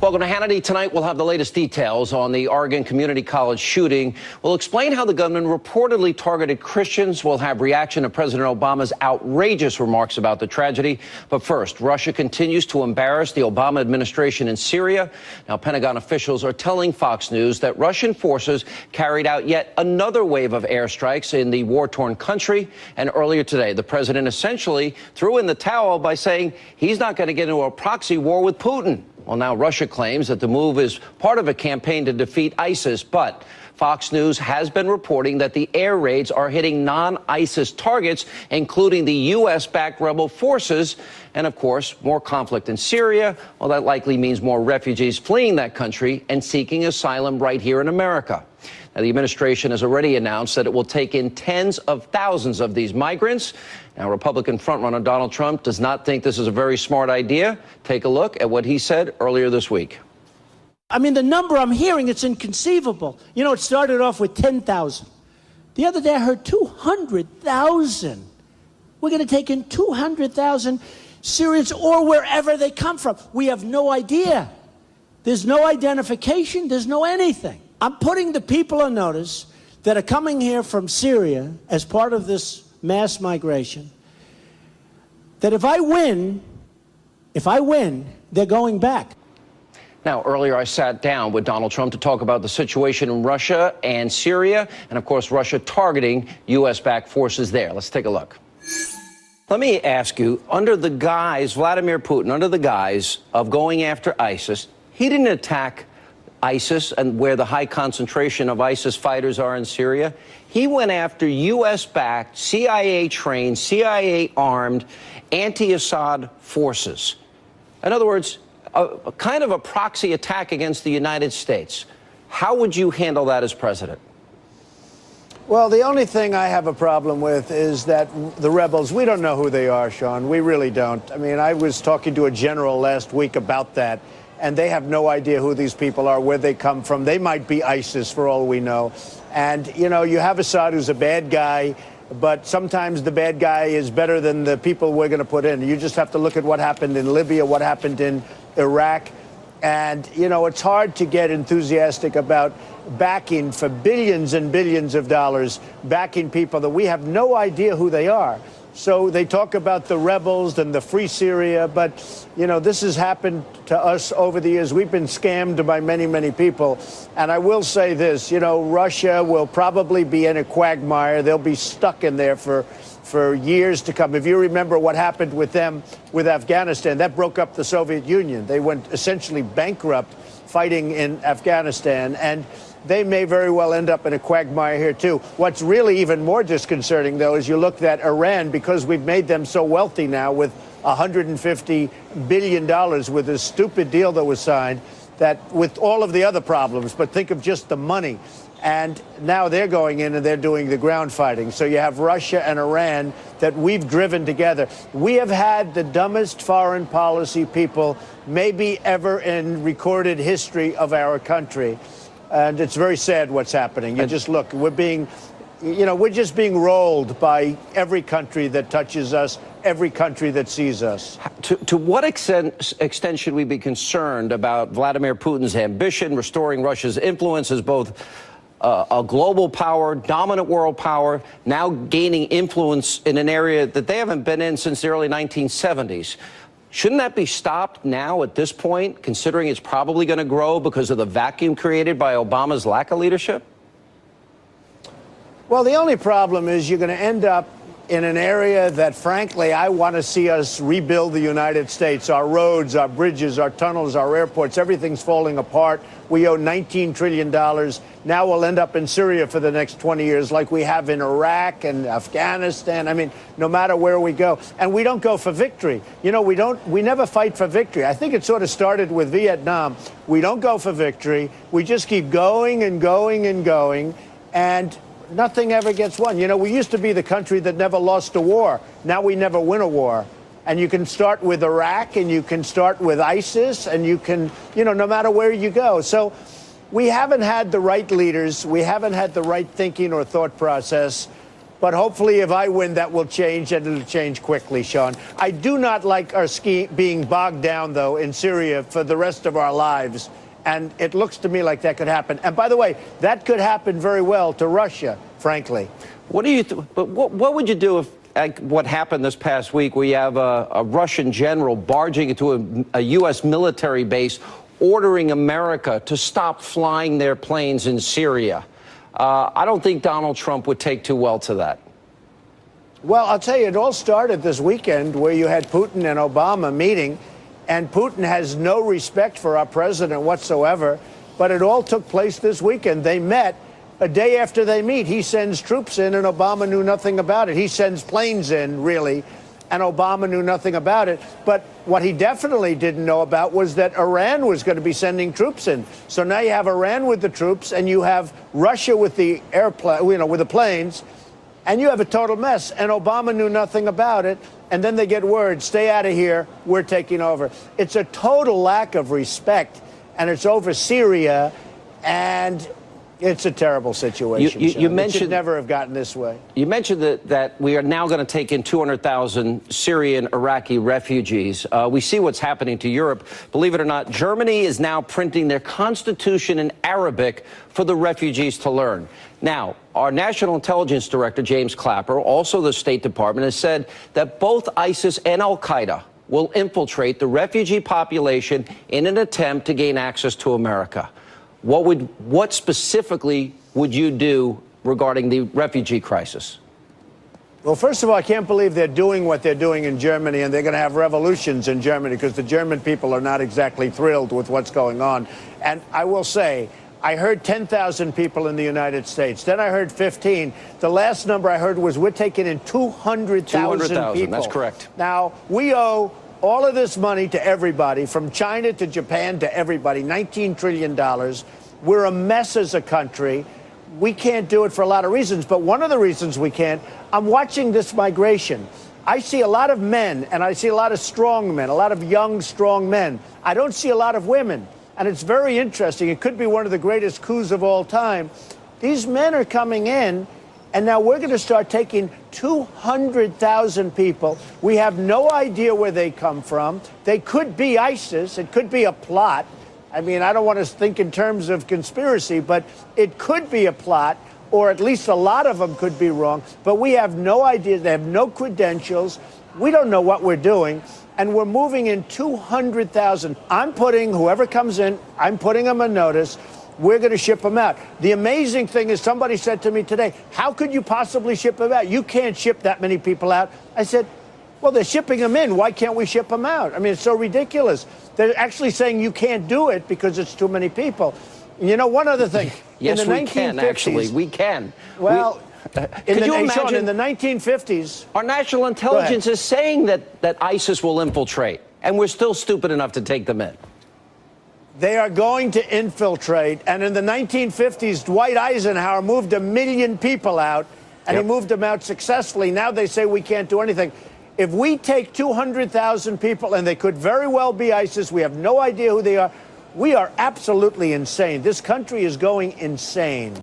Welcome to Hannity. Tonight, we'll have the latest details on the Oregon Community College shooting. We'll explain how the gunman reportedly targeted Christians. We'll have reaction to President Obama's outrageous remarks about the tragedy. But first, Russia continues to embarrass the Obama administration in Syria. Now, Pentagon officials are telling Fox News that Russian forces carried out yet another wave of airstrikes in the war-torn country. And earlier today, the president essentially threw in the towel by saying he's not going to get into a proxy war with Putin. Well, now Russia claims that the move is part of a campaign to defeat ISIS, but Fox News has been reporting that the air raids are hitting non-ISIS targets, including the U.S.-backed rebel forces. And, of course, more conflict in Syria. Well, that likely means more refugees fleeing that country and seeking asylum right here in America. Now, the administration has already announced that it will take in tens of thousands of these migrants. Now, Republican frontrunner Donald Trump does not think this is a very smart idea. Take a look at what he said earlier this week. I mean, the number I'm hearing, it's inconceivable. You know, it started off with 10,000. The other day I heard 200,000. We're going to take in 200,000 Syrians or wherever they come from. We have no idea. There's no identification. There's no anything. I'm putting the people on notice that are coming here from Syria as part of this mass migration, that if I win, they're going back. Now, earlier I sat down with Donald Trump to talk about the situation in Russia and Syria, and of course, Russia targeting U.S.-backed forces there. Let's take a look. Let me ask you, under the guise, Vladimir Putin, under the guise of going after ISIS, he didn't attack ISIS and where the high concentration of ISIS fighters are in Syria. He went after U.S.-backed, CIA-trained, CIA-armed anti-Assad forces. In other words, a kind of a proxy attack against the United States. How would you handle that as president? Well, the only thing I have a problem with is that the rebels, we don't know who they are, Sean. We really don't. I mean, I was talking to a general last week about that, and they have no idea who these people are, where they come from. They might be ISIS for all we know. And, you know, you have Assad, who's a bad guy, but sometimes the bad guy is better than the people we're going to put in. You just have to look at what happened in Libya, what happened in Iraq. And, you know, it's hard to get enthusiastic about backing for billions and billions of dollars, backing people that we have no idea who they are. So they talk about the rebels and the free Syria, but, you know, this has happened to us over the years. We've been scammed by many, many people. And I will say this, you know, Russia will probably be in a quagmire. They'll be stuck in there for years to come. If you remember what happened with them with Afghanistan, that broke up the Soviet Union. They went essentially bankrupt fighting in Afghanistan, and they may very well end up in a quagmire here, too. What's really even more disconcerting, though, is you look at Iran, because we've made them so wealthy now with $150 billion with this stupid deal that was signed, that with all of the other problems, but think of just the money. And now they're going in and they're doing the ground fighting. So you have Russia and Iran that we've driven together. We have had the dumbest foreign policy people maybe ever in recorded history of our country. And it's very sad what's happening. You just look, we're just being rolled by every country that touches us, every country that sees us. To what extent should we be concerned about Vladimir Putin's ambition, restoring Russia's influence as both a global power, dominant world power, now gaining influence in an area that they haven't been in since the early 1970s? Shouldn't that be stopped now at this point, considering it's probably going to grow because of the vacuum created by Obama's lack of leadership? Well, the only problem is you're going to end up in an area that, frankly, I want to see us rebuild the United States. Our roads, our bridges, our tunnels, our airports, everything's falling apart. We owe $19 trillion. Now we'll end up in Syria for the next 20 years like we have in Iraq and Afghanistan. I mean, no matter where we go. And we don't go for victory. You know, we never fight for victory. I think it sort of started with Vietnam. We don't go for victory. We just keep going and going and going. And nothing ever gets won. You know, we used to be the country that never lost a war. Now we never win a war. And you can start with Iraq, and you can start with ISIS, and you can, you know, no matter where you go. So we haven't had the right leaders. We haven't had the right thinking or thought process. But hopefully, if I win, that will change, and it'll change quickly, Sean. I do not like our being bogged down, though, in Syria for the rest of our lives. And it looks to me like that could happen. And by the way, that could happen very well to Russia, frankly. What do you? But what would you do if, like what happened this past week, where you have a Russian general barging into a U.S. military base, ordering America to stop flying their planes in Syria? I don't think Donald Trump would take too well to that. Well, I'll tell you, it all started this weekend where you had Putin and Obama meeting, and Putin has no respect for our president whatsoever. But it all took place this weekend. They met. A day after they meet, he sends troops in, and Obama knew nothing about it. He sends planes in, really, and Obama knew nothing about it. But what he definitely didn't know about was that Iran was going to be sending troops in. So now you have Iran with the troops, and you have Russia with the airplane, with the planes, and you have a total mess. And Obama knew nothing about it. And then they get word, stay out of here, we're taking over. It's a total lack of respect, and it's over Syria, and it's a terrible situation. You mentioned it should never have gotten this way. You mentioned that we are now going to take in 200,000 Syrian Iraqi refugees. We see what's happening to Europe. Believe it or not, Germany is now printing their constitution in Arabic for the refugees to learn. Now, our National Intelligence Director, James Clapper, also the State Department, has said that both ISIS and al-Qaeda will infiltrate the refugee population in an attempt to gain access to America. What specifically would you do regarding the refugee crisis? Well, first of all, I can't believe they're doing what they're doing in Germany, and they're going to have revolutions in Germany because the German people are not exactly thrilled with what's going on. And I will say, I heard 10,000 people in the United States. Then I heard 15. The last number I heard was we're taking in 200,000 people. That's correct. Now, we owe all of this money to everybody, from China to Japan to everybody, $19 trillion. We're a mess as a country. We can't do it for a lot of reasons, but one of the reasons we can't, I'm watching this migration. I see a lot of men, and I see a lot of strong men, a lot of young, strong men. I don't see a lot of women, and it's very interesting. It could be one of the greatest coups of all time. These men are coming in, and now we're going to start taking 200,000 people. We have no idea where they come from. They could be ISIS. It could be a plot. I mean, I don't want to think in terms of conspiracy, but it could be a plot, or at least a lot of them could be wrong. But we have no idea. They have no credentials. We don't know what we're doing. And we're moving in 200,000. I'm putting, whoever comes in, I'm putting them a notice. We're going to ship them out. The amazing thing is, somebody said to me today, how could you possibly ship them out? You can't ship that many people out. I said, well, they're shipping them in. Why can't we ship them out? I mean, it's so ridiculous. They're actually saying you can't do it because it's too many people. You know, one other thing. Yes, in the we 1950s, can, actually. We can. Well, could you imagine? In the 1950s. Our national intelligence is saying that ISIS will infiltrate, and we're still stupid enough to take them in. They are going to infiltrate. And in the 1950s, Dwight Eisenhower moved 1 million people out, and he moved them out successfully. Now they say we can't do anything. If we take 200,000 people, and they could very well be ISIS, we have no idea who they are, we are absolutely insane. This country is going insane.